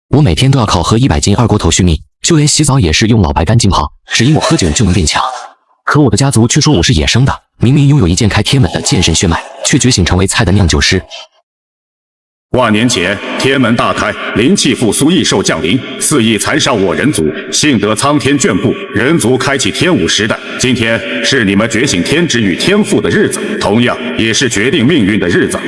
我每天都要靠喝100斤二锅头续命，就连洗澡也是用老白干浸泡，只因我喝酒就能变强。可我的家族却说我是野生的，明明拥有一件开天门的剑圣血脉，却觉醒成为菜的酿酒师。万年前，天门大开，灵气复苏，异兽降临，肆意残杀我人族，幸得苍天眷顾，人族开启天武时代。今天是你们觉醒天职与天赋的日子，同样也是决定命运的日子。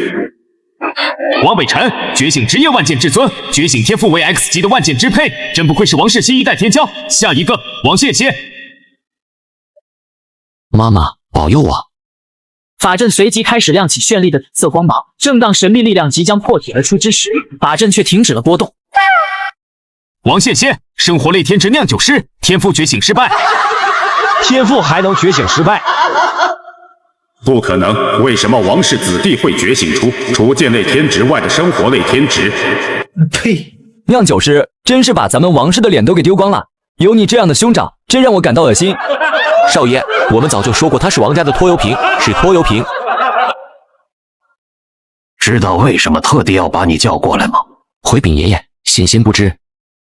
王北辰觉醒职业万剑至尊，觉醒天赋为 X 级的万剑支配，真不愧是王世新一代天骄。下一个，王谢仙。妈妈保佑我！法阵随即开始亮起绚丽的紫色光芒，正当神秘力量即将破体而出之时，法阵却停止了波动。王谢仙，生活类天职酿酒师，天赋觉醒失败。天赋还能觉醒失败？不可能！为什么王氏子弟会觉醒出除剑类天职外的生活类天职？呸！酿酒师真是把咱们王氏的脸都给丢光了。有你这样的兄长，真让我感到恶心。少爷，我们早就说过他是王家的拖油瓶，是拖油瓶。知道为什么特地要把你叫过来吗？回禀爷爷，险些不知。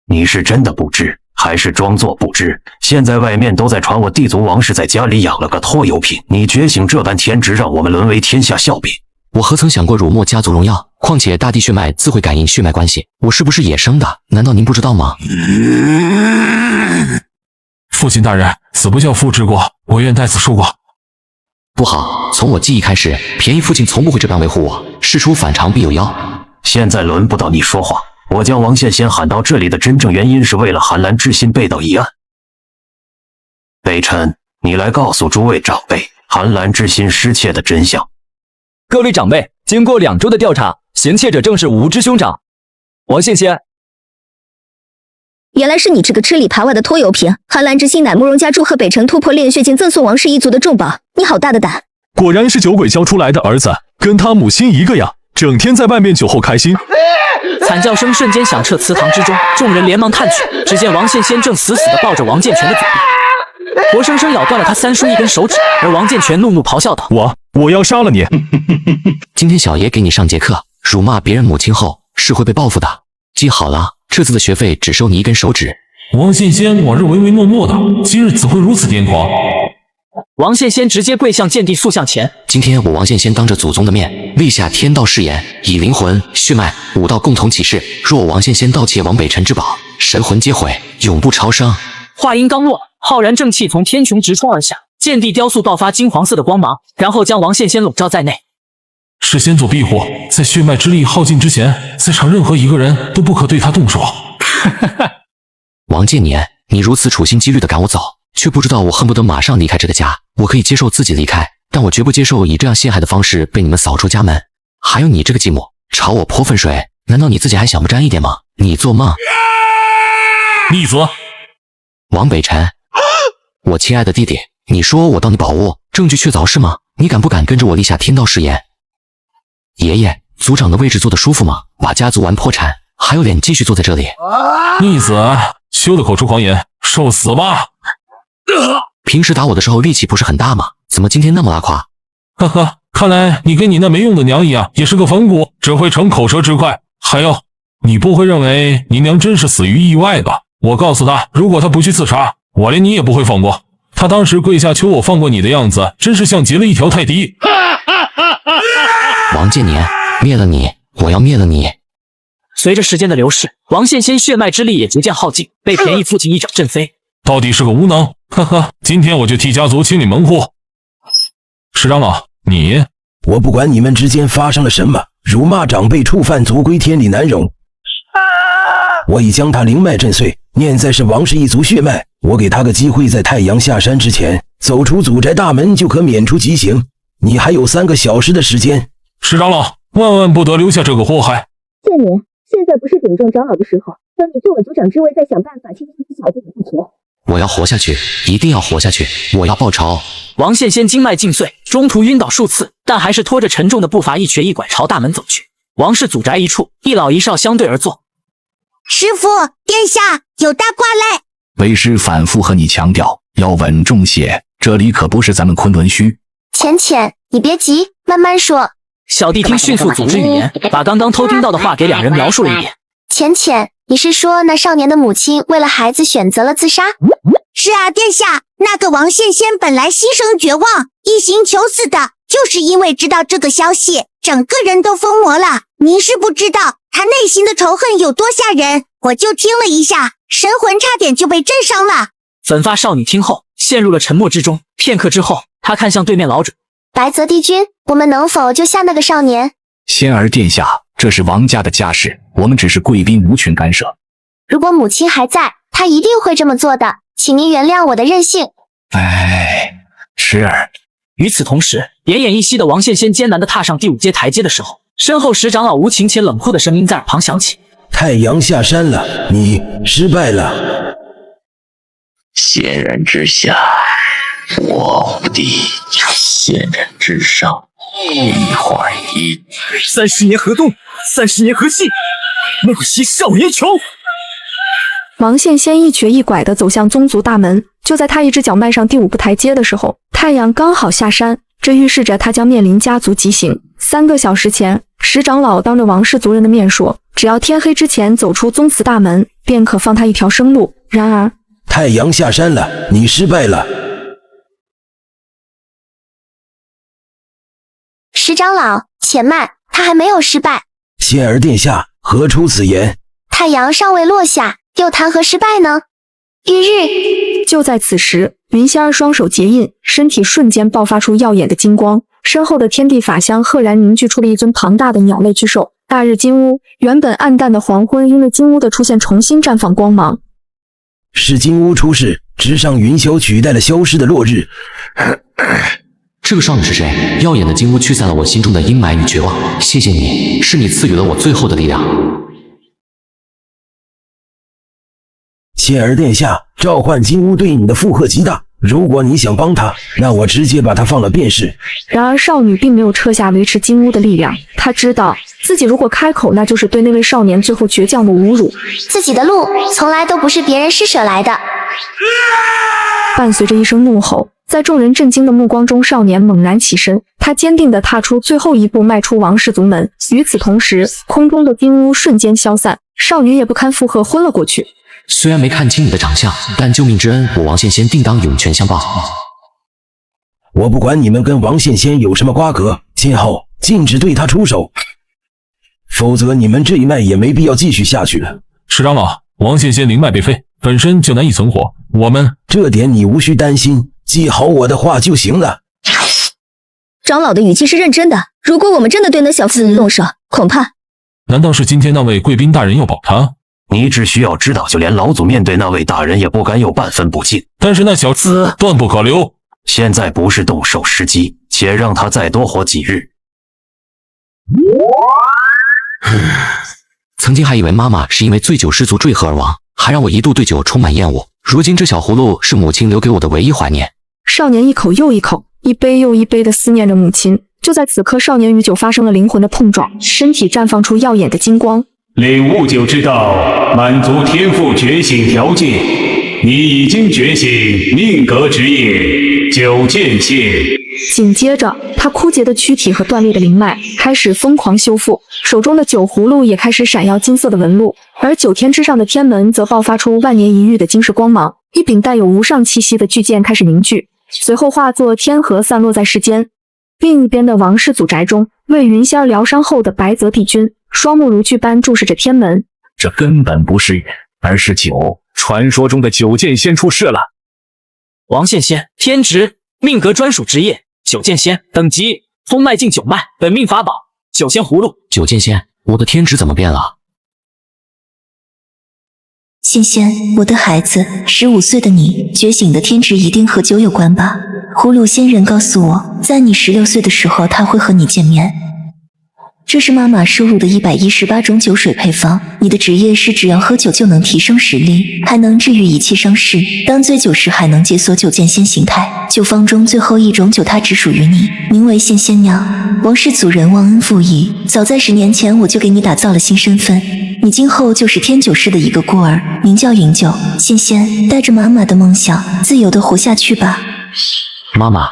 你是真的不知，还是装作不知？现在外面都在传我地族王氏在家里养了个拖油瓶，你觉醒这般天职，让我们沦为天下笑柄。我何曾想过辱没家族荣耀？况且大地血脉自会感应血脉关系，我是不是野生的？难道您不知道吗？父亲大人，子不教父之过，我愿代子恕过。不好，从我记忆开始，便宜父亲从不会这般维护我，事出反常必有妖。现在轮不到你说话，我将王宪先喊到这里的真正原因是为了韩兰之心被盗一案。北辰，你来告诉诸位长辈韩兰之心失窃的真相。各位长辈，经过2周的调查，嫌窃者正是无知兄长王宪先。原来是你这个吃里扒外的拖油瓶！韩兰之心乃慕容家祝贺北辰突破炼血境赠送王氏一族的重宝，你好大的胆！果然是酒鬼教出来的儿子，跟他母亲一个样，整天在外面酒后开心。惨叫声瞬间响彻祠堂之中，众人连忙探去，只见王宪先正死死地抱着王建全的左臂，活生生咬断了他三叔一根手指，而王建全怒怒咆哮道：我要杀了你！今天小爷给你上节课，辱骂别人母亲后是会被报复的，记好了，这次的学费只收你一根手指。王宪先往日唯唯诺诺的，今日怎会如此癫狂？王宪先直接跪向剑帝塑像前。今天我王宪先当着祖宗的面立下天道誓言，以灵魂、血脉、武道共同起誓，若我王宪先盗窃王北辰之宝，神魂皆毁，永不超生。话音刚落，浩然正气从天穹直冲而下，剑帝雕塑爆发金黄色的光芒，然后将王宪先笼罩在内。是先祖庇护，在血脉之力耗尽之前，在场任何一个人都不可对他动手。王建年，你如此处心积虑地赶我走，却不知道我恨不得马上离开这个家。我可以接受自己离开，但我绝不接受以这样陷害的方式被你们扫出家门。还有你这个继母，朝我泼粪水，难道你自己还想不沾一点吗？你做梦！逆子！王北辰，我亲爱的弟弟，你说我盗你宝物，证据确凿是吗？你敢不敢跟着我立下天道誓言？爷爷，族长的位置坐得舒服吗？把家族玩破产，还有脸继续坐在这里？逆子，休得口出狂言，受死吧！平时打我的时候力气不是很大吗？怎么今天那么拉胯？呵呵，看来你跟你那没用的娘一样，也是个反骨，只会逞口舌之快。还有，你不会认为你娘真是死于意外吧？我告诉他，如果他不去自杀，我连你也不会放过。他当时跪下求我放过你的样子，真是像劫了一条泰迪。王建年，灭了你！我要灭了你！随着时间的流逝，王宪先血脉之力也逐渐耗尽，被便宜父亲一掌震飞。到底是个无能，呵呵，今天我就替家族清理门户。石长老，我不管你们之间发生了什么，辱骂长辈、触犯族规，天理难容。我已将他灵脉震碎，念在是王氏一族血脉，我给他个机会，在太阳下山之前走出祖宅大门，就可免除极刑。你还有3个小时的时间。石长老，万万不得留下这个祸害。建年，现在不是顶撞长老的时候，等你救了族长之位，再想办法清清小弟的不求。我要活下去，一定要活下去！我要报仇！王宪先经脉尽碎，中途晕倒数次，但还是拖着沉重的步伐一瘸一拐朝大门走去。王氏祖宅一处，一老一少相对而坐。师父，殿下有大卦来。为师反复和你强调，要稳重些，这里可不是咱们昆仑虚。浅，你别急，慢慢说。小弟听迅速组织语言，把刚刚偷听到的话给2人描述了一遍。浅，你是说那少年的母亲为了孩子选择了自杀？是啊，殿下，那个王羡仙本来心生绝望，一心求死的，就是因为知道这个消息，整个人都疯魔了。您是不知道他内心的仇恨有多吓人，我就听了一下，神魂差点就被震伤了。粉发少女听后陷入了沉默之中，片刻之后，她看向对面老者。白泽帝君，我们能否救下那个少年？仙儿殿下，这是王家的家事，我们只是贵宾，无权干涉。如果母亲还在，她一定会这么做的，请您原谅我的任性。哎，池儿。与此同时，奄奄一息的王羡仙艰难地踏上第5阶台阶的时候，身后石长老无情且冷酷的声音在耳旁响起：太阳下山了，你失败了。仙人之下，我无敌；仙人之上，一怀一。30年河东，30年河西，莫惜少年穷。王羡仙一瘸一拐地走向宗族大门，就在他一只脚迈上第5个台阶的时候，太阳刚好下山，这预示着他将面临家族极刑。3个小时前，石长老当着王氏族人的面说，只要天黑之前走出宗祠大门，便可放他一条生路。然而，太阳下山了，你失败了。石长老，且慢，他还没有失败。仙儿殿下，何出此言？太阳尚未落下，又谈何失败呢？翌日，就在此时，云仙儿双手结印，身体瞬间爆发出耀眼的金光，身后的天地法相赫然凝聚出了一尊庞大的鸟类巨兽。大日金乌，原本暗淡的黄昏因为金乌的出现重新绽放光芒。是金乌出世，直上云霄，取代了消失的落日。这个少女是谁？耀眼的金乌驱散了我心中的阴霾与绝望。谢谢你，是你赐予了我最后的力量。仙儿殿下，召唤金乌对你的负荷极大，如果你想帮他，那我直接把他放了便是。然而少女并没有撤下维持金乌的力量，她知道自己如果开口，那就是对那位少年最后倔强的侮辱。自己的路从来都不是别人施舍来的。伴随着一声怒吼，在众人震惊的目光中，少年猛然起身，他坚定地踏出最后一步，迈出王氏族门。与此同时，空中的金乌瞬间消散，少女也不堪负荷昏了过去。虽然没看清你的长相，但救命之恩，我王羡仙定当涌泉相报。我不管你们跟王羡仙有什么瓜葛，今后禁止对他出手，否则你们这一脉也没必要继续下去了。石长老，王羡仙灵脉被废，本身就难以存活，我们这点你无需担心，记好我的话就行了。长老的语气是认真的，如果我们真的对那小子动手，恐怕……难道是今天那位贵宾大人要保他？你只需要知道，就连老祖面对那位大人也不敢有半分不敬。但是那小子断不可留，现在不是动手时机，且让他再多活几日。曾经还以为妈妈是因为醉酒失足坠河而亡，还让我一度对酒充满厌恶。如今这小葫芦是母亲留给我的唯一怀念。少年一口又一口，一杯又一杯地思念着母亲。就在此刻，少年与酒发生了灵魂的碰撞，身体绽放出耀眼的金光。领悟酒之道，满足天赋觉醒条件。你已经觉醒命格职业九剑仙。紧接着，他枯竭的躯体和断裂的灵脉开始疯狂修复，手中的酒葫芦也开始闪耀金色的纹路，而9天之上的天门则爆发出万年一遇的金色光芒。一柄带有无上气息的巨剑开始凝聚，随后化作天河散落在世间。另一边的王氏祖宅中，为云仙儿疗伤后的白泽帝君双目如炬般注视着天门。这根本不是人，而是酒。传说中的九剑仙出世了。王羡仙，天职命格专属职业九剑仙，等级风脉境九脉，本命法宝九仙葫芦。九剑仙，我的天职怎么变了？仙仙，我的孩子，15岁的你觉醒的天职一定和酒有关吧？葫芦仙人告诉我，在你16岁的时候，他会和你见面。这是妈妈收录的118种酒水配方。你的职业是只要喝酒就能提升实力，还能治愈一切伤势。当醉酒时还能解锁九剑仙形态。酒方中最后一种酒，它只属于你，名为羡仙娘。王氏祖人忘恩负义，早在10年前我就给你打造了新身份。你今后就是天九世的一个孤儿，名叫云九。仙仙，带着妈妈的梦想，自由地活下去吧。妈妈。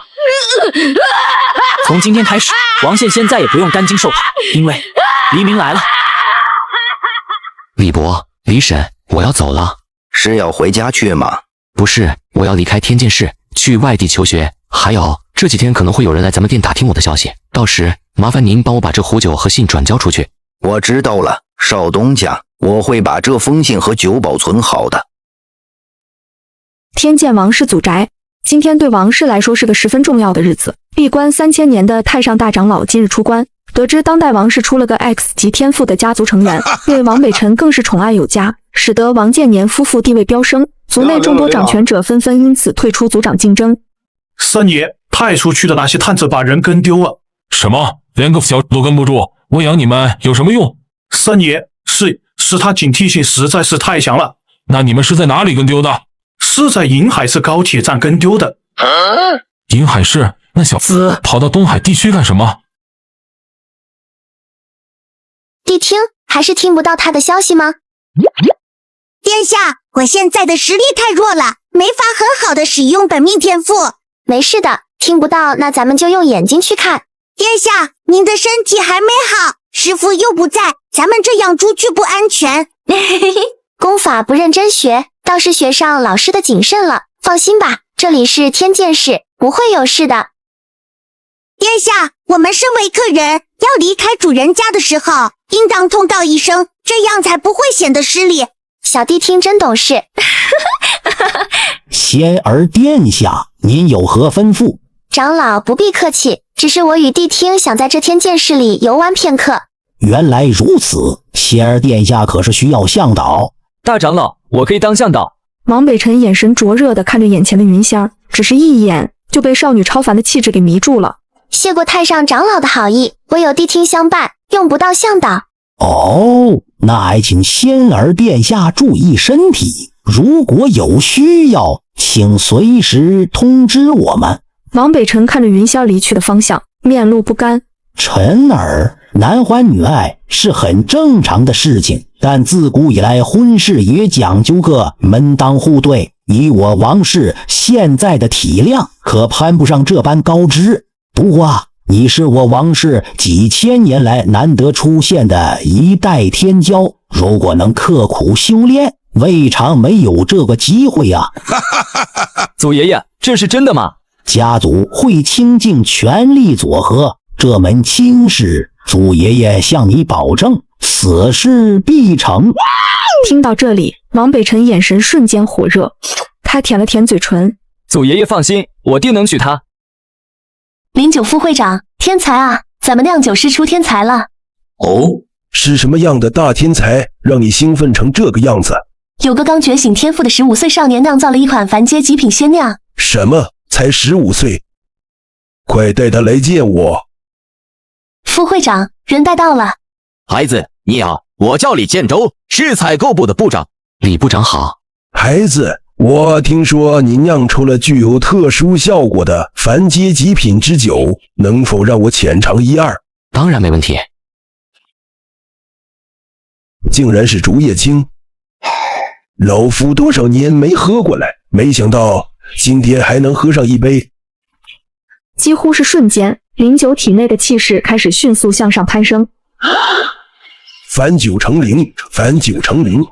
从今天开始，王羡仙再也不用担惊受怕，因为黎明来了。李伯，李婶，我要走了。是要回家去吗？不是，我要离开天剑市，去外地求学。还有这几天可能会有人来咱们店打听我的消息，到时麻烦您帮我把这壶酒和信转交出去。我知道了，少东家，我会把这封信和酒保存好的。天剑王氏祖宅，今天对王氏来说是个十分重要的日子。闭关3000年的太上大长老今日出关，得知当代王氏出了个 X 级天赋的家族成员，对王北辰更是宠爱有加，使得王建年夫妇地位飙升，族内众多掌权者纷纷因此退出族长竞争。三爷，派出去的那些探子把人跟丢了。什么？连个小都跟不住？我养你们有什么用？三爷，是他警惕性实在是太强了。那你们是在哪里跟丢的？是在银海市高铁站跟丢的。银海市？那小子跑到东海地区干什么？谛听，还是听不到他的消息吗？殿下，我现在的实力太弱了，没法很好的使用本命天赋。没事的，听不到那咱们就用眼睛去看。殿下，您的身体还没好，师父又不在，咱们这样出去不安全。功法不认真学，倒是学上老师的谨慎了。放心吧，这里是天剑市，不会有事的。殿下，我们身为客人，要离开主人家的时候，应当通告一声，这样才不会显得失礼。小弟听真懂事。仙儿殿下，您有何吩咐？长老不必客气，只是我与谛听想在这天剑市里游玩片刻。原来如此，仙儿殿下可是需要向导？大长老，我可以当向导。王北辰眼神灼热地看着眼前的云仙儿，只是一眼就被少女超凡的气质给迷住了。谢过太上长老的好意，我有谛听相伴，用不到向导。哦，那还请仙儿殿下注意身体，如果有需要，请随时通知我们。王北辰看着云仙离去的方向，面露不甘。辰儿，男欢女爱是很正常的事情，但自古以来婚事也讲究个门当户对，以我王氏现在的体量，可攀不上这般高枝。不过你是我王氏几千年来难得出现的一代天骄，如果能刻苦修炼，未尝没有这个机会啊。祖爷爷，这是真的吗？家族会倾尽全力佐贺这门亲事，祖爷爷向你保证，此事必成。听到这里，王北辰眼神瞬间火热，他舔了舔嘴唇。祖爷爷放心，我定能娶她。09副会长，天才啊！咱们酿酒师出天才了。哦，是什么样的大天才让你兴奋成这个样子？有个刚觉醒天赋的15岁少年酿造了一款凡阶极品仙酿。什么？才15岁？快带他来见我。副会长，人带到了。孩子，你好，我叫李建州，是采购部的部长。李部长好。孩子，我听说你酿出了具有特殊效果的凡阶极品之酒，能否让我浅尝一二？当然没问题。竟然是竹叶青，老夫多少年没喝过来，没想到今天还能喝上一杯。几乎是瞬间，林九体内的气势开始迅速向上攀升。凡酒成灵，凡酒成灵。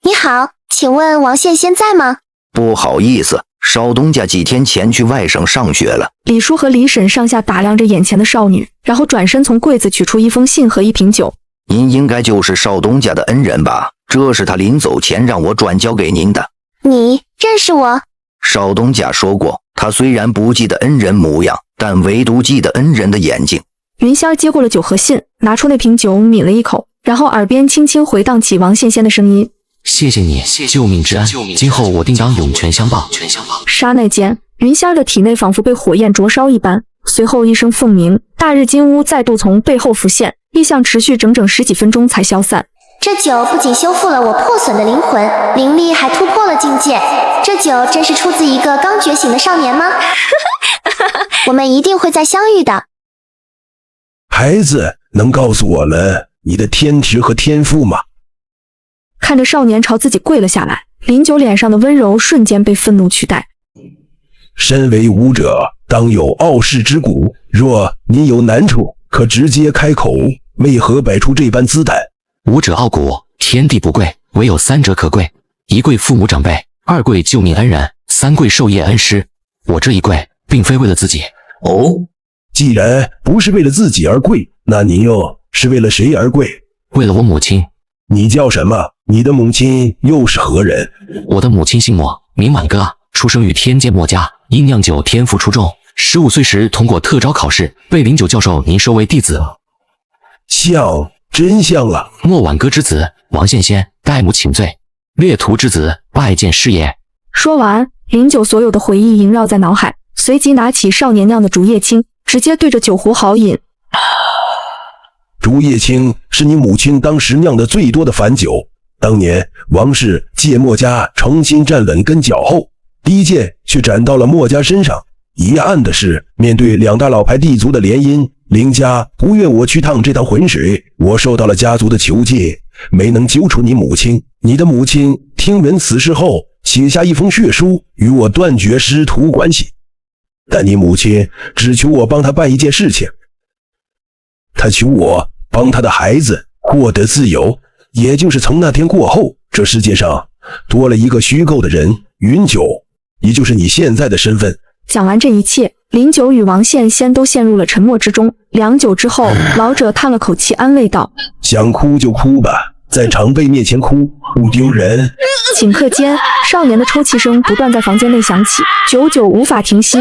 你好，请问王仙仙在吗？不好意思，少东家几天前去外省上学了。李叔和李婶上下打量着眼前的少女，然后转身从柜子取出一封信和一瓶酒。您应该就是少东家的恩人吧？这是他临走前让我转交给您的。你认识我？少东家说过，他虽然不记得恩人模样，但唯独记得恩人的眼睛。云仙接过了酒和信，拿出那瓶酒抿了一口，然后耳边轻轻回荡起王仙仙的声音：谢谢你，救命之恩，今后我定当涌泉相报。刹那间，云仙的体内仿佛被火焰灼烧一般，随后一声凤鸣，大日金乌再度从背后浮现，异象持续整整10几分钟才消散。这酒不仅修复了我破损的灵魂，灵力还突破了境界。这酒真是出自一个刚觉醒的少年吗？我们一定会再相遇的。孩子，能告诉我们你的天职和天赋吗？看着少年朝自己跪了下来，林九脸上的温柔瞬间被愤怒取代。身为武者，当有傲视之骨，若您有难处，可直接开口，为何摆出这般姿态？武者傲骨，天地不贵，唯有三者可贵：一贵父母长辈，二贵救命恩人，三贵授业恩师。我这一贵，并非为了自己。哦，既然不是为了自己而贵，那你又是为了谁而贵？为了我母亲。你叫什么？你的母亲又是何人？我的母亲姓莫，名满哥，出生于天监墨家，因酿酒天赋出众，15岁时通过特招考试，被林九教授您收为弟子。像，真像啊！莫婉哥之子王羡仙，代母请罪，列徒之子，拜见师爷。说完，林九所有的回忆萦绕在脑海，随即拿起少年酿的竹叶青，直接对着酒壶豪饮。竹叶青是你母亲当时酿的最多的樊酒。当年王氏借墨家诚心站稳跟脚后，第一剑却斩到了墨家身上。遗憾的是，面对两大老牌地族的联姻，林家不愿我去趟这趟浑水，我受到了家族的求借，没能揪出你母亲。你的母亲听闻此事后，写下一封血书，与我断绝师徒关系。但你母亲只求我帮她办一件事情，她求我帮她的孩子获得自由。也就是从那天过后，这世界上多了一个虚构的人，云九，也就是你现在的身份。讲完这一切，林九与王羡仙都陷入了沉默之中。良久之后，老者叹了口气，安慰道：想哭就哭吧，在长辈面前哭不丢人。顷刻间，少年的抽泣声不断在房间内响起，久久无法停息。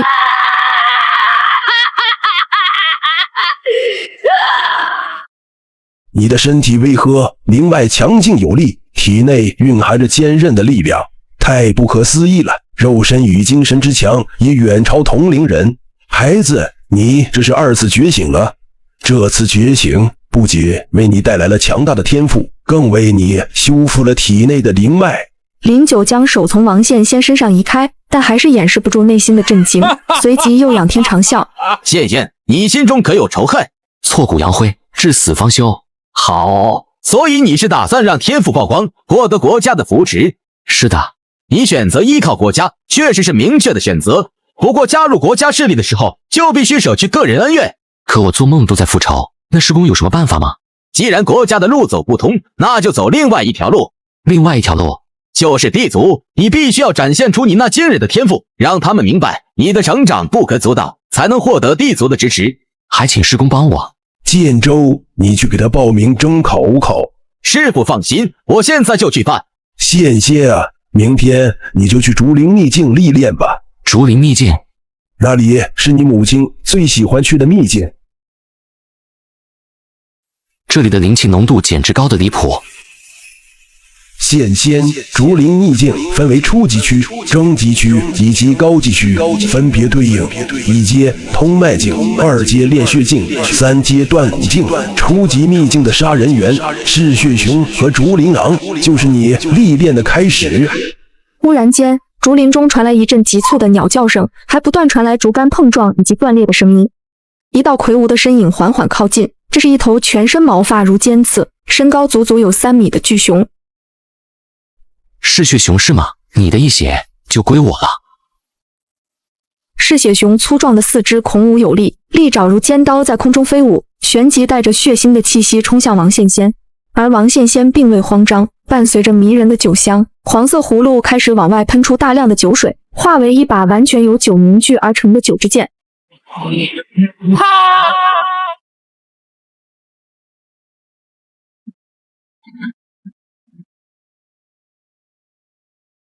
你的身体为何灵脉强劲有力，体内蕴含着坚韧的力量，太不可思议了。肉身与精神之强也远超同龄人。孩子，你这是2次觉醒了。这次觉醒不仅为你带来了强大的天赋，更为你修复了体内的灵脉。林九将手从王羡仙身上移开，但还是掩饰不住内心的震惊，随即又仰天长啸：羡仙，你心中可有仇恨？挫骨扬灰，至死方休。好，所以你是打算让天赋曝光，获得国家的扶持？是的。你选择依靠国家，确实是明确的选择。不过加入国家势力的时候，就必须舍去个人恩怨。可我做梦都在复仇，那师公有什么办法吗？既然国家的路走不通，那就走另外一条路。另外一条路就是地族，你必须要展现出你那惊人的天赋，让他们明白你的成长不可阻挡，才能获得地族的支持。还请师公帮我。建州，你去给他报名征考5考。师父放心，我现在就去办。羡仙啊，明天你就去竹林秘境历练吧。竹林秘境，那里是你母亲最喜欢去的秘境。这里的灵气浓度简直高得离谱。羡仙竹林秘境分为初级区、中级区以及高级区，分别对应1阶通脉境、2阶炼血境、3阶断骨境。初级秘境的杀人猿嗜血熊和竹林狼就是你历练的开始。忽然间，竹林中传来一阵急促的鸟叫声，还不断传来竹竿碰撞以及断裂的声音。一道魁梧的身影缓缓靠近，这是一头全身毛发如尖刺、身高足足有3米的巨熊。嗜血熊是吗？你的一血就归我了。嗜血熊粗壮的四肢孔武有力，利爪如尖刀在空中飞舞，旋即带着血腥的气息冲向王羡仙。而王羡仙并未慌张，伴随着迷人的酒香，黄色葫芦开始往外喷出大量的酒水，化为一把完全由酒凝聚而成的酒之剑。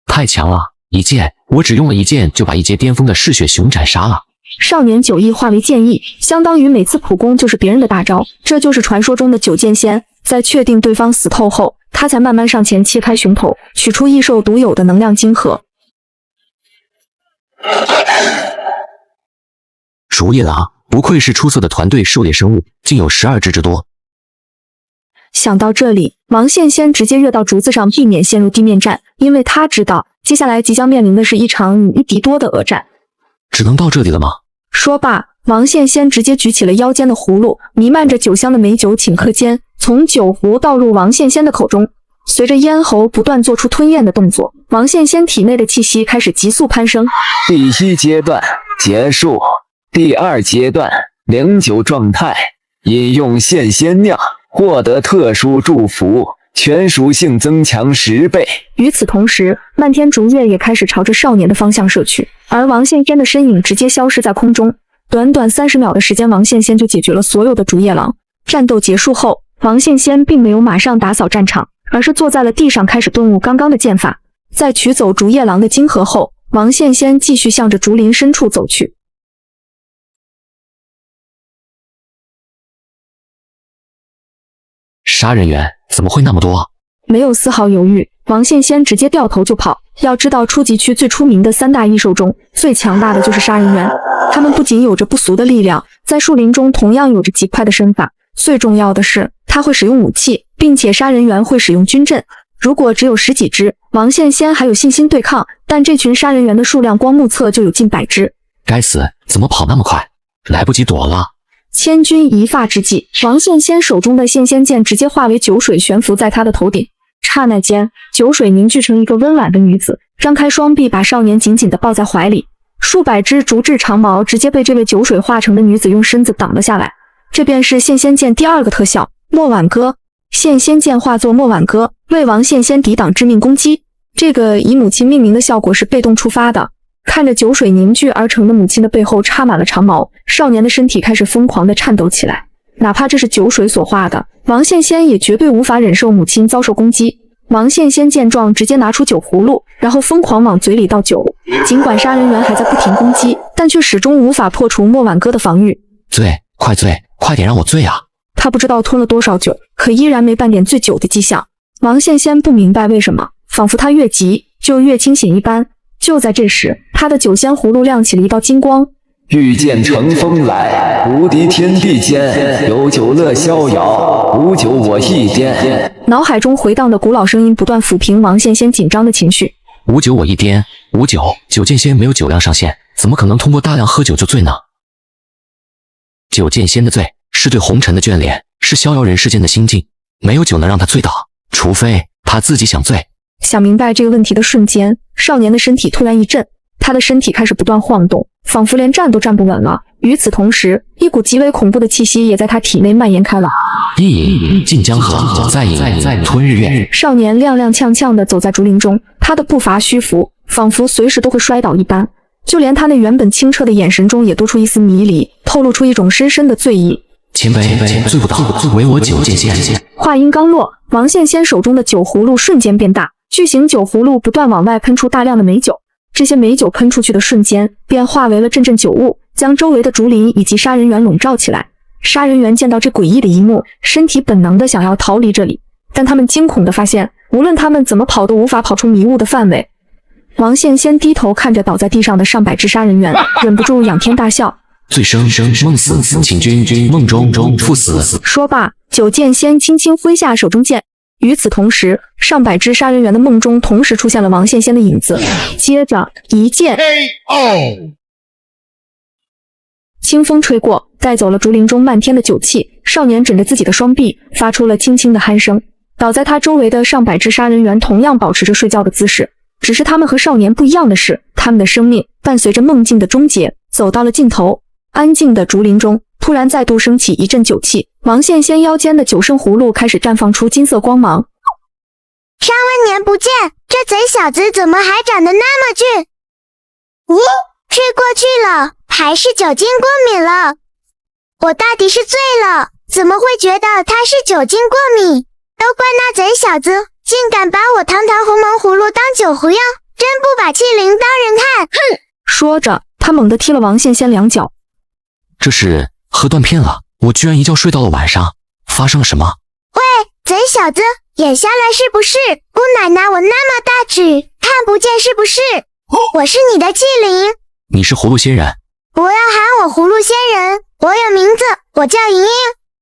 太强了！一剑，我只用了1剑就把1阶巅峰的嗜血熊斩杀了。少年酒意化为剑意，相当于每次普攻就是别人的大招，这就是传说中的九剑仙。在确定对方死透后，他才慢慢上前切开熊头，取出异兽独有的能量晶核。竹叶狼，不愧是出色的团队狩猎生物，竟有12只之多。想到这里，王羡仙直接跃到竹子上，避免陷入地面战，因为他知道接下来即将面临的是一场以1敌多的恶战。只能到这里了吗？说罢，王羡仙直接举起了腰间的葫芦，弥漫着酒香的美酒顷刻间从酒壶倒入王羡仙的口中。随着咽喉不断做出吞咽的动作，王羡仙体内的气息开始急速攀升。第1阶段结束，第2阶段0酒状态，饮用羡仙酿获得特殊祝福，全属性增强10倍。与此同时，漫天竹叶也开始朝着少年的方向射去，而王羡仙的身影直接消失在空中。短短30秒的时间，王羡仙就解决了所有的竹叶狼。战斗结束后，王羡仙并没有马上打扫战场，而是坐在了地上开始顿悟刚刚的剑法。在取走竹叶狼的晶核后，王羡仙继续向着竹林深处走去。杀人猿怎么会那么多？没有丝毫犹豫，王羡仙直接掉头就跑。要知道，初级区最出名的3大异兽中，最强大的就是杀人猿。他们不仅有着不俗的力量，在树林中同样有着极快的身法。最重要的是，他会使用武器，并且杀人猿会使用军阵。如果只有10几只，王羡仙还有信心对抗，但这群杀人猿的数量光目测就有近100只。该死，怎么跑那么快？来不及躲了。千钧一发之际，王羡仙手中的线仙剑直接化为酒水悬浮在他的头顶。刹那间，酒水凝聚成一个温婉的女子，张开双臂把少年紧紧地抱在怀里。数百只竹质长矛直接被这位酒水化成的女子用身子挡了下来。这便是线仙剑第2个特效莫挽歌。线仙剑化作莫挽歌，为王羡仙抵挡致命攻击。这个以母亲命名的效果是被动触发的。看着酒水凝聚而成的母亲的背后插满了长矛，少年的身体开始疯狂地颤抖起来。哪怕这是酒水所化的，王羡仙也绝对无法忍受母亲遭受攻击。王羡仙见状，直接拿出酒葫芦，然后疯狂往嘴里倒酒。尽管杀人猿还在不停攻击，但却始终无法破除莫挽歌的防御。醉，快醉，快点让我醉啊！他不知道吞了多少酒，可依然没半点醉酒的迹象。王羡仙不明白为什么，仿佛他越急就越清醒一般。就在这时，他的酒仙葫芦亮起了一道金光。御剑乘风来，无敌天地间，有酒乐逍遥，无酒我亦颠。脑海中回荡的古老声音不断抚平王羡仙紧张的情绪。无酒我亦颠，无酒，酒剑仙没有酒量上限，怎么可能通过大量喝酒就醉呢？酒剑仙的醉是对红尘的眷恋，是逍遥人世间的心境，没有酒能让他醉倒，除非他自己想醉。想明白这个问题的瞬间，少年的身体突然一震，他的身体开始不断晃动，仿佛连站都站不稳了。与此同时，一股极为恐怖的气息也在他体内蔓延开来。一饮尽江河，再饮吞日月。少年踉踉跄跄地走在竹林中，他的步伐虚浮，仿佛随时都会摔倒一般。就连他那原本清澈的眼神中也多出一丝迷离，透露出一种深深的醉意。前辈醉不倒，唯我酒剑仙。话音刚落，王羡仙手中的酒葫芦瞬间变大，巨型酒葫芦不断往外喷出大量的美酒。这些美酒喷出去的瞬间，便化为了阵阵酒雾，将周围的竹林以及杀人猿笼罩起来。杀人猿见到这诡异的一幕，身体本能的想要逃离这里，但他们惊恐地发现，无论他们怎么跑都无法跑出迷雾的范围。王羡仙低头看着倒在地上的上百只杀人猿，忍不住仰天大笑。醉生梦死，请君梦中赴死。说罢，酒剑仙轻轻挥下手中剑。与此同时，上百只杀人猿的梦中同时出现了王羡仙的影子。接着一剑，清风吹过，带走了竹林中漫天的酒气。少年枕着自己的双臂，发出了轻轻的鼾声。倒在他周围的上百只杀人猿同样保持着睡觉的姿势，只是他们和少年不一样的是，他们的生命伴随着梦境的终结，走到了尽头。安静的竹林中，突然再度升起一阵酒气，王羡仙腰间的酒圣葫芦开始绽放出金色光芒。上万年不见，这贼小子怎么还长得那么俊？咦，睡过去了，还是酒精过敏了？我到底是醉了，怎么会觉得他是酒精过敏？都怪那贼小子，竟敢把我堂堂鸿蒙葫芦当酒壶用，真不把气灵当人看！哼！说着，他猛地踢了王羡仙2脚。这是喝断片了，我居然一觉睡到了晚上，发生了什么？喂，贼小子，眼瞎了是不是？姑奶奶我那么大只，看不见是不是？我是你的气灵。你是葫芦仙人？不要喊我葫芦仙人，我有名字，我叫莹莹，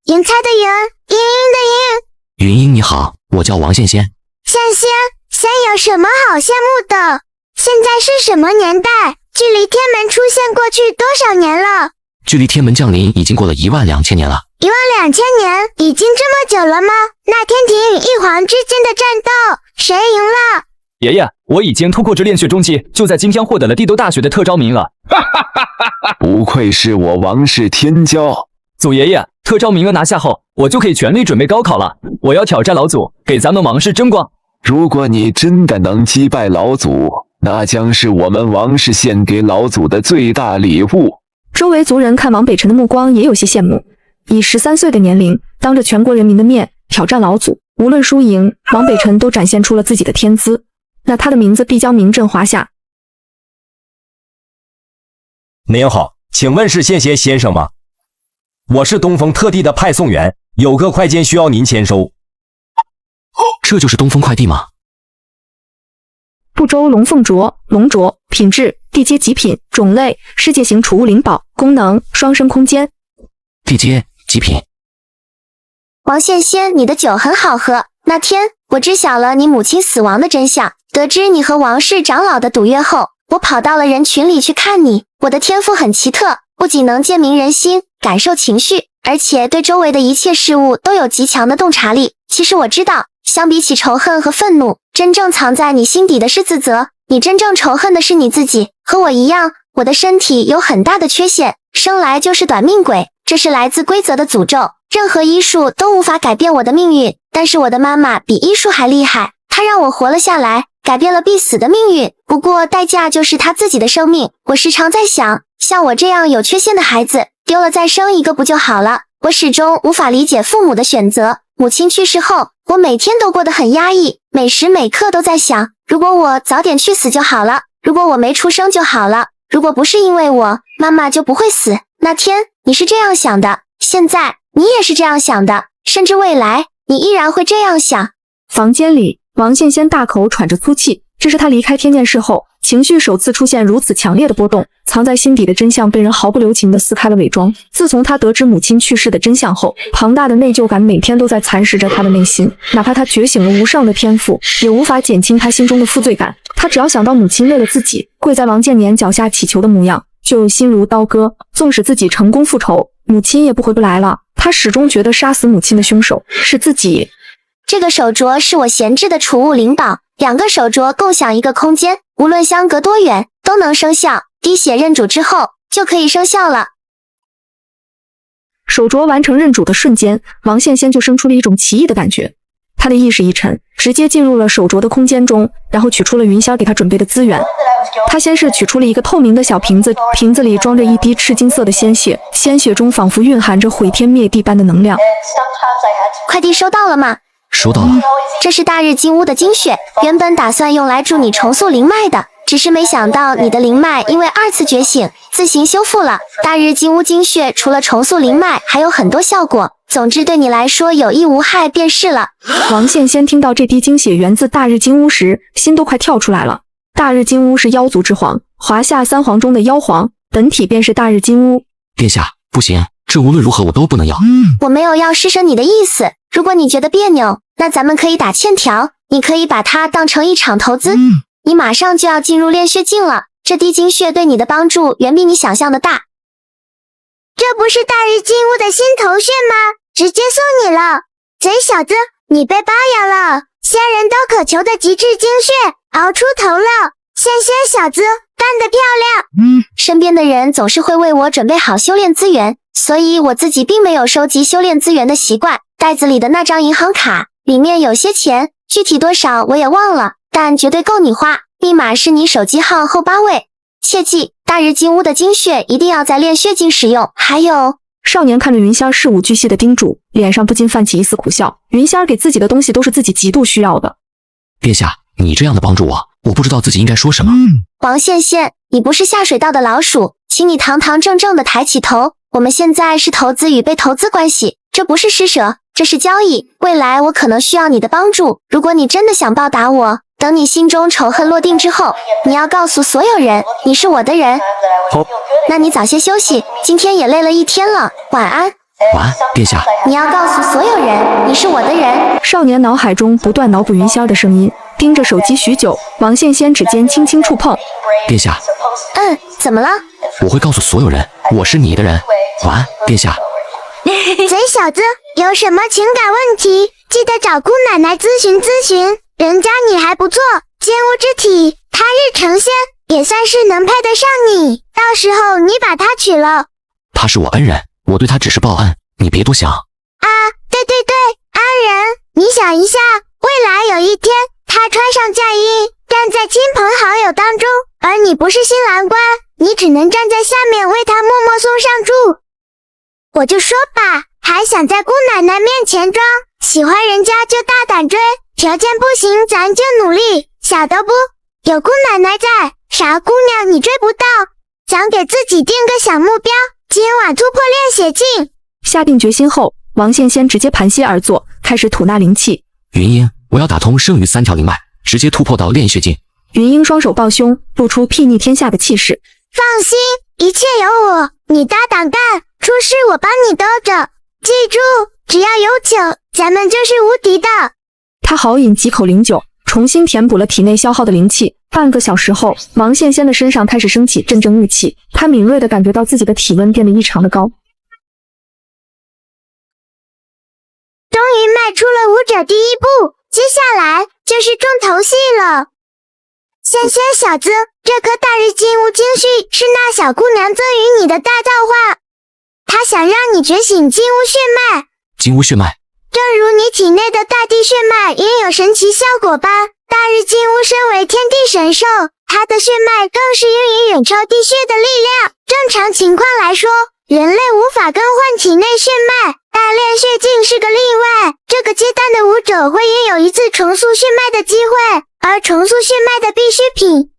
莹菜的莹，莹莹的莹。云英你好，我叫王羡仙。仙有什么好羡慕的？现在是什么年代？距离天门出现过去多少年了？距离天门降临已经过了12000年了。12000年已经这么久了吗？那天庭与一皇之间的战斗，谁赢了？爷爷，我已经突破至炼血中期，就在今天获得了帝都大学的特招名额。不愧是我王氏天骄。祖爷爷，特招名额拿下后，我就可以全力准备高考了。我要挑战老祖，给咱们王氏争光。如果你真的能击败老祖，那将是我们王氏献给老祖的最大礼物。周围族人看王北辰的目光也有些羡慕。以13岁的年龄，当着全国人民的面挑战老祖，无论输赢，王北辰都展现出了自己的天资，那他的名字必将名震华夏。您好，请问是谢先生吗？我是东风特地的派送员，有个快件需要您签收。这就是东风快递吗？不周龙凤镯，龙镯，品质地阶极品，种类世界型储物灵宝，功能双生空间。地阶极品。王羡仙，你的酒很好喝。那天我知晓了你母亲死亡的真相，得知你和王氏长老的赌约后，我跑到了人群里去看你。我的天赋很奇特，不仅能见明人心，感受情绪，而且对周围的一切事物都有极强的洞察力。其实我知道，相比起仇恨和愤怒，真正藏在你心底的是自责。你真正仇恨的是你自己。和我一样，我的身体有很大的缺陷，生来就是短命鬼，这是来自规则的诅咒。任何医术都无法改变我的命运，但是我的妈妈比医术还厉害，她让我活了下来，改变了必死的命运，不过代价就是她自己的生命。我时常在想，像我这样有缺陷的孩子，丢了再生一个不就好了？我始终无法理解父母的选择。母亲去世后，我每天都过得很压抑，每时每刻都在想，如果我早点去死就好了，如果我没出生就好了，如果不是因为我，妈妈就不会死。那天你是这样想的，现在你也是这样想的，甚至未来你依然会这样想。房间里，王羡仙大口喘着粗气，这是他离开天剑室后，情绪首次出现如此强烈的波动，藏在心底的真相被人毫不留情地撕开了伪装。自从他得知母亲去世的真相后，庞大的内疚感每天都在蚕食着他的内心，哪怕他觉醒了无上的天赋，也无法减轻他心中的负罪感。他只要想到母亲为了自己跪在王建年脚下祈求的模样，就心如刀割。纵使自己成功复仇，母亲也不回不来了。他始终觉得杀死母亲的凶手是自己。这个手镯是我闲置的储物灵宝，2个手镯共享一个空间，无论相隔多远都能生效。滴血认主之后就可以生效了。手镯完成认主的瞬间，王羡仙就生出了一种奇异的感觉。他的意识一沉，直接进入了手镯的空间中，然后取出了云霄给他准备的资源。他先是取出了一个透明的小瓶子，瓶子里装着一滴赤金色的鲜血，鲜血中仿佛蕴含着毁天灭地般的能量。快递收到了吗？收到了。这是大日金乌的精血，原本打算用来助你重塑灵脉的，只是没想到你的灵脉因为2次觉醒自行修复了。大日金乌精血除了重塑灵脉，还有很多效果，总之对你来说有益无害便是了。王羡仙听到这滴精血源自大日金乌时，心都快跳出来了。大日金乌是妖族之皇，华夏3皇中的妖皇，本体便是大日金乌。殿下，不行，这无论如何我都不能要。我没有要施舍你的意思，如果你觉得别扭，那咱们可以打欠条，你可以把它当成一场投资。你马上就要进入炼血境了，这滴精血对你的帮助远比你想象的大。这不是大日金乌的新头血吗？直接送你了。贼小子，你被包养了，仙人都渴求的极致精血熬出头了。羡仙小子干得漂亮。身边的人总是会为我准备好修炼资源，所以我自己并没有收集修炼资源的习惯。袋子里的那张银行卡里面有些钱，具体多少我也忘了，但绝对够你花。密码是你手机号后8位。切记，大日金乌的精血一定要在炼血境使用。还有，少年看着云仙事无巨细的叮嘱，脸上不禁泛起一丝苦笑。云仙给自己的东西都是自己极度需要的。殿下，你这样的帮助我不知道自己应该说什么。王羡仙，你不是下水道的老鼠，请你堂堂正正的抬起头。我们现在是投资与被投资关系，这不是施舍，这是交易。未来我可能需要你的帮助，如果你真的想报答我，等你心中仇恨落定之后，你要告诉所有人你是我的人。好，那你早些休息，今天也累了一天了，晚安。晚安，殿下。你要告诉所有人你是我的人。少年脑海中不断脑补云仙的声音，盯着手机许久。王羡仙指尖轻轻触碰，殿下。怎么了？我会告诉所有人我是你的人。晚安，殿下。贼小子，有什么情感问题，记得找姑奶奶咨询咨询，人家你还不错，奸污之体，他日成仙，也算是能配得上你，到时候你把他娶了。他是我恩人，我对他只是报恩，你别多想。啊，对，安仁，你想一下，未来有一天，他穿上嫁衣，站在亲朋好友当中，而你不是新郎官，你只能站在下面为他默默送上祝。我就说吧，还想在姑奶奶面前装，喜欢人家就大胆追，条件不行咱就努力，晓得不？有姑奶奶在，啥姑娘你追不到。想给自己定个小目标，今晚突破炼血境。下定决心后，王羡仙直接盘膝而坐，开始吐纳灵气。云英，我要打通剩余3条灵脉，直接突破到炼血境。云英双手抱胸，露出睥睨天下的气势。放心，一切有我，你大胆干，出事我帮你兜着。记住，只要有酒，咱们就是无敌的。他豪饮几口灵酒，重新填补了体内消耗的灵气。半个小时后，王羡仙的身上开始升起阵阵雾气，他敏锐地感觉到自己的体温变得异常的高。终于迈出了武者第一步，接下来就是重头戏了。仙仙小子，这颗大日金乌精血是那小姑娘赠予你的大造化，她想让你觉醒金乌血脉。金乌血脉，正如你体内的大地血脉拥有神奇效果般，大日金乌身为天地神兽，它的血脉更是拥有远超地血的力量。正常情况来说，人类无法更换体内血脉，大炼血境是个例外。这个阶段的武者会拥有一次重塑血脉的机会，而重塑血脉的必需品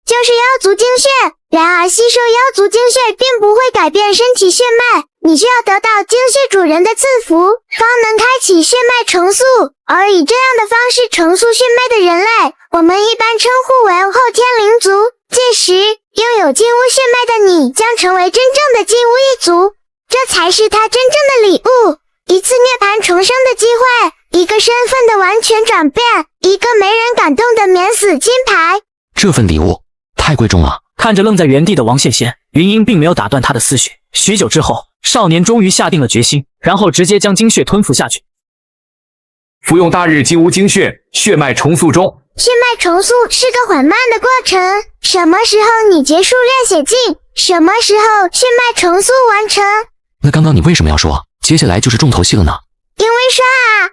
就是妖族精血。然而吸收妖族精血并不会改变身体血脉，你需要得到精血主人的赐福，方能开启血脉重塑。而以这样的方式重塑血脉的人类，我们一般称呼为后天灵族。届时，拥有金乌血脉的你将成为真正的金乌一族，这才是他真正的礼物，一次涅槃重生的机会，一个身份的完全转变，一个没人敢动的免死金牌。这份礼物太贵重了。看着愣在原地的王羡仙，云英并没有打断他的思绪。许久之后，少年终于下定了决心，然后直接将精血吞服下去。服用大日金乌精血，血脉重塑中。血脉重塑是个缓慢的过程，什么时候你结束炼血境，什么时候血脉重塑完成。那刚刚你为什么要说接下来就是重头戏了呢？因为刷啊，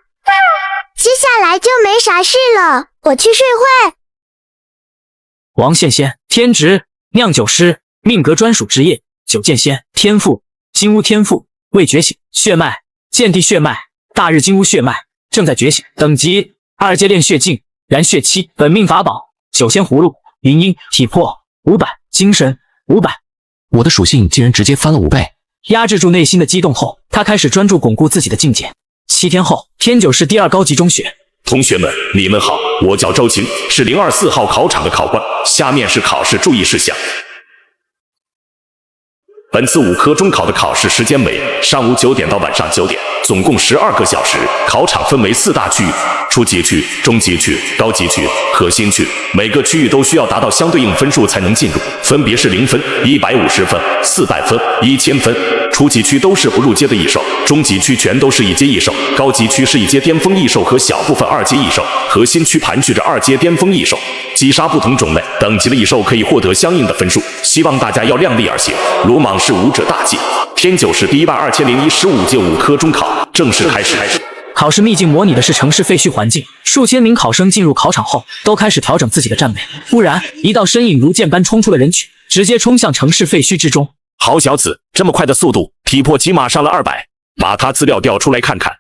接下来就没啥事了，我去睡会。王羡仙，天职酿酒师，命格专属职业九剑仙，天赋金乌天赋，未觉醒，血脉剑地血脉，大日金乌血脉正在觉醒，等级2阶炼血境，燃血期，本命法宝九仙葫芦，云英体魄500，精神500。我的属性竟然直接翻了5倍。压制住内心的激动后，他开始专注巩固自己的境界。7天后，天九市第2高级中学。同学们，你们好，我叫周琴，是024号考场的考官。下面是考试注意事项。本次5科中考的考试时间为上午9点到晚上9点，总共12个小时。考场分为4大区域：初级区、中级区、高级区、核心区。每个区域都需要达到相对应分数才能进入，分别是0分、150分、400分、1000分。初级区都是不入阶的异兽，中级区全都是1阶异兽，高级区是1阶巅峰异兽和小部分2阶异兽，核心区盘踞着2阶巅峰异兽。击杀不同种类、等级的异兽可以获得相应的分数，希望大家要量力而行，鲁莽是武者大忌。天九市第12015届5科中考正式开始。考试秘境模拟的是城市废墟环境，数千名考生进入考场后都开始调整自己的站位，忽然一道身影如箭般冲出了人群，直接冲向城市废墟之中。好小子，这么快的速度，体魄起码上了200，把他资料调出来看看。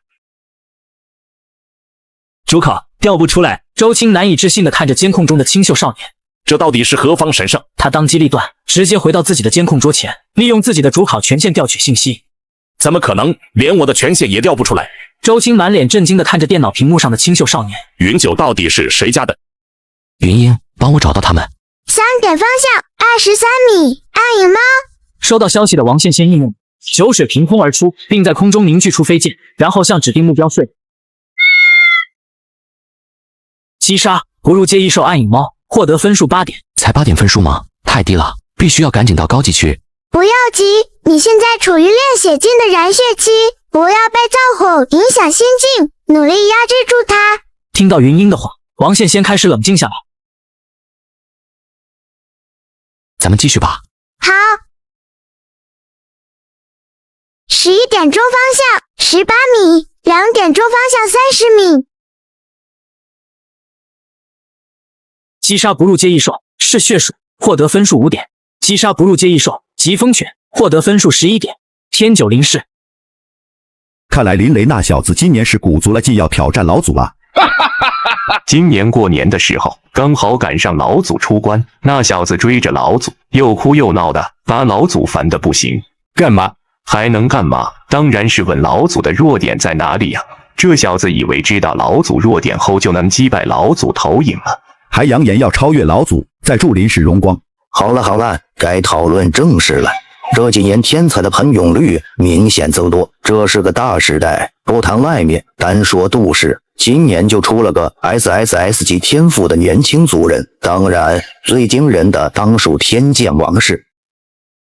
主考调不出来。周青难以置信地看着监控中的清秀少年，这到底是何方神圣？他当机立断，直接回到自己的监控桌前，利用自己的主考权限调取信息。怎么可能？连我的权限也调不出来？周青满脸震惊地看着电脑屏幕上的清秀少年。云九到底是谁家的？云英，帮我找到他们。3点方向23米，暗影猫。收到消息的王羡仙应用，酒水凭空而出，并在空中凝聚出飞剑，然后向指定目标射。击杀不入阶异兽暗影猫，获得分数8点。才8点分数吗？太低了，必须要赶紧到高级区。不要急，你现在处于炼血境的燃血期，不要被燥火影响心境，努力压制住它。听到云英的话，王羡仙开始冷静下来。咱们继续吧。好。11 11点钟方向18米，2点钟方向30米。击杀不入阶异兽是血鼠，获得分数5点；击杀不入阶异兽疾风犬，获得分数11点。天九灵士，看来林雷那小子今年是鼓足了劲要挑战老祖啊！今年过年的时候，刚好赶上老祖出关，那小子追着老祖，又哭又闹的，把老祖烦得不行。干嘛？还能干嘛？当然是问老祖的弱点在哪里呀！这小子以为知道老祖弱点后就能击败老祖头影了，还扬言要超越老祖，再助林氏荣光。好了，该讨论正事了。这几年天才的喷涌率明显增多，这是个大时代。不谈外面，单说杜氏，今年就出了个 SSS 级天赋的年轻族人，当然最惊人的当属天剑王氏。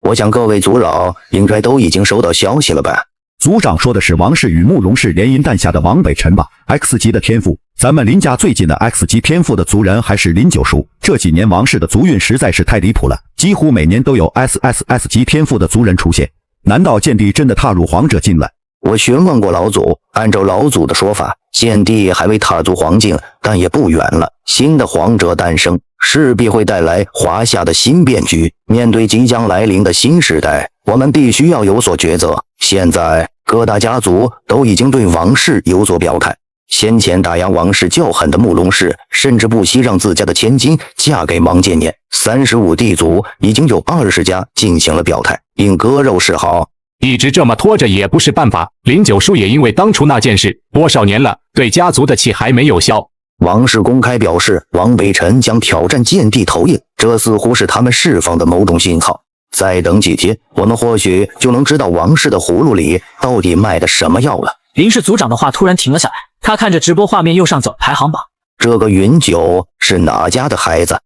我想各位族老应该都已经收到消息了吧？族长说的是王氏与慕容氏联姻诞下的王北辰吧 ？X 级的天赋，咱们林家最近的 X 级天赋的族人还是林九叔。这几年王氏的族运实在是太离谱了，几乎每年都有 SSS 级天赋的族人出现。难道剑帝真的踏入皇者境了？我询问过老祖，按照老祖的说法，剑帝还未踏足皇境，但也不远了。新的皇者诞生，势必会带来华夏的新变局。面对即将来临的新时代，我们必须要有所抉择。现在各大家族都已经对王氏有所表态。先前打压王氏较狠的慕容氏，甚至不惜让自家的千金嫁给王建年。35地族已经有20家进行了表态，并割肉示好。一直这么拖着也不是办法。林九叔也因为当初那件事，多少年了，对家族的气还没有消。王氏公开表示，王北辰将挑战剑帝头影，这似乎是他们释放的某种信号。再等几天，我们或许就能知道王氏的葫芦里到底卖的什么药了。林氏族长的话突然停了下来，他看着直播画面右上角排行榜，这个云九是哪家的孩子？